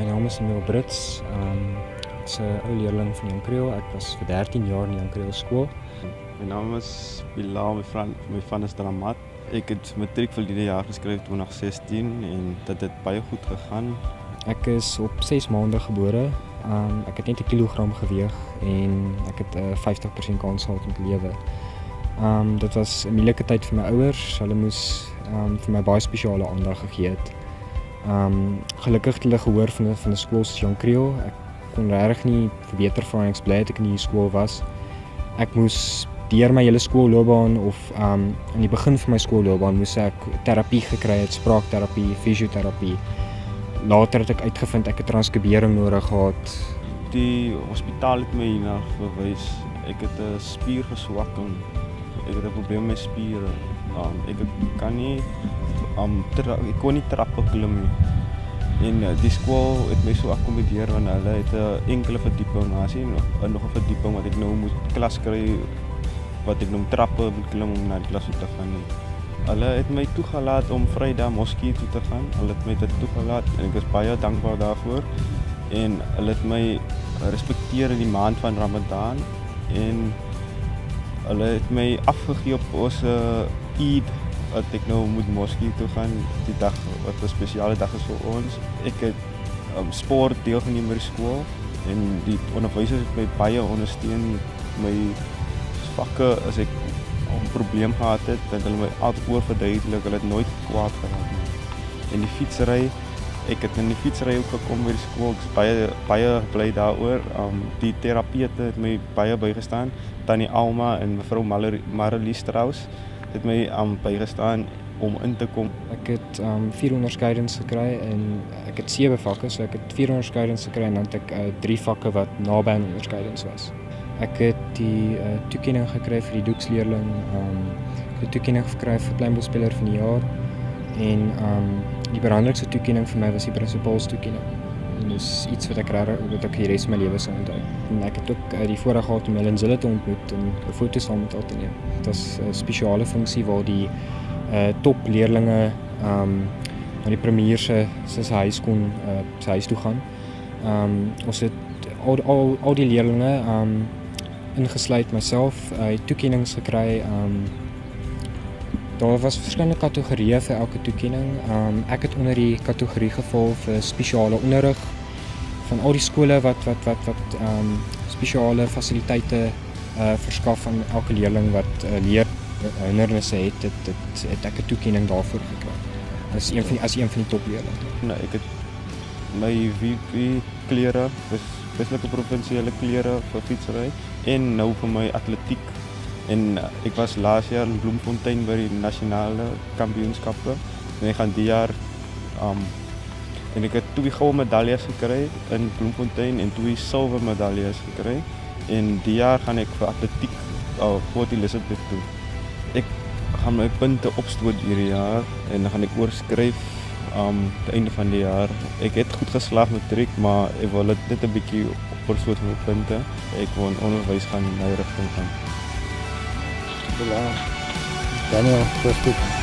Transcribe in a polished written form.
My naam is Emil Brits. Ek is 'n ou leerling van Jan Kriel. Ek was vir 13 jaar in Jan Kriel skool. My naam is Bilal, my van is Dramat. Ek het matriek verlede jaar geskryf 2016 en dit het baie goed gegaan. Ek is op 6 maande gebore. Ek het net 1 kilogram geweeg en ek het 'n 50% kans gehad om te lewe. Dit was 'n moeilike tyd vir my ouers. Hulle moes vir my baie spesiale aandag gegee het. Gelukkig het hulle gehoor van 'n skool soos Jan Kriel. Ek kon regtig nie verbeter van ek's bly dat ek in die skool was. Ek moes deur my hele skoolloopbaan of aan die begin van my skoolloopbaan moes ek terapie gekry het, spraakterapie, fisioterapie. Later het ek uitgevind ek het transkubering nodig gehad. Die hospitaal het my hierna verwys. Ek het 'n spiergeswakking. Ek het 'n probleem met spiere. Ek kan nie ek kon nie trappe klim nie. En die skool het my so akkommodeer want hulle het 'n enkele verdieping, as nie nog 'n verdieping wat ek nou moet klas kry, wat ek nou trappe moet klim om na die klas toe te gaan nie. Hulle het my toegelaat om Vrydag moskee toe te gaan. Hulle het my dit toegelaat en ek is baie dankbaar daarvoor. En hulle het my respekteer in die maand van Ramadan en hulle het my afgegee op ons Eid dat ek nou moet moskee toe gaan, die dag wat 'n spesiale dag is vir ons. Ek het sport deelgeneem by die skool en die onderwysers het my baie ondersteun met my vakke as ek 'n probleem gehad het, dat hulle my altyd oorverduidelik, hulle het nooit kwaad geraak nie. En die fietsry, ek het in die fietsry ook gekom by die skool, ek is baie bly daaroor. Die terapeute het my baie bygestaan, Tannie Alma en mevrou Marilie Strauss het my bygestaan om in te kom. Ek het 4 onderskeidings gekry en ek het 7 vakke, so ek het 4 onderskeidings gekry en dan het ek 3 vakke wat naby aan onderskeidings was. Ek het die toekenning gekry vir die doeksleerling, ek het toekenning gekry vir kleinboelspeler van die jaar en die belangrikste toekenning vir my was die prinsipaalstoekenning. En dis iets wat ek die res van my lewe sal onthou. En ek het ook die voorreg gehad om Helen Zille te ontmoet en 'n foto saam met haar te neem. Dit was 'n spesiale funksie waar die topleerlinge na die premier se huis kon sy huis toe gaan. Ons het al die leerlinge ingesluit myself toekennings gekry. Daar was verskillende kategorieë vir elke toekenning. Ek het onder die kategorie geval vir spesiale onderrig van al die skole wat spesiale fasiliteite verskaf aan elke leerling wat leerhindernisse het ek 'n toekenning daarvoor gekry. As een van die topleerlinge. Nou, ek het my VP klere, weselike provinsiale klere vir fietsry en nou vir my atletiek. En ek was laas jaar in Bloemfontein by die nasionale kampioenskappe en ek gaan die jaar en ek het 2 goue medaljes gekry in Bloemfontein en 2 silwer medaljes gekry en die jaar gaan ek vir atletiek Port Elizabeth toe. Ek gaan my punte opstoot hierdie jaar en dan gaan ek oorskryf die einde van die jaar. Ek het goed geslaag matriek, maar ek wil dit net 'n bietjie opstoot met my punte. Ek wil in onderwys gaan in my rigting gaan. Daniel, goed.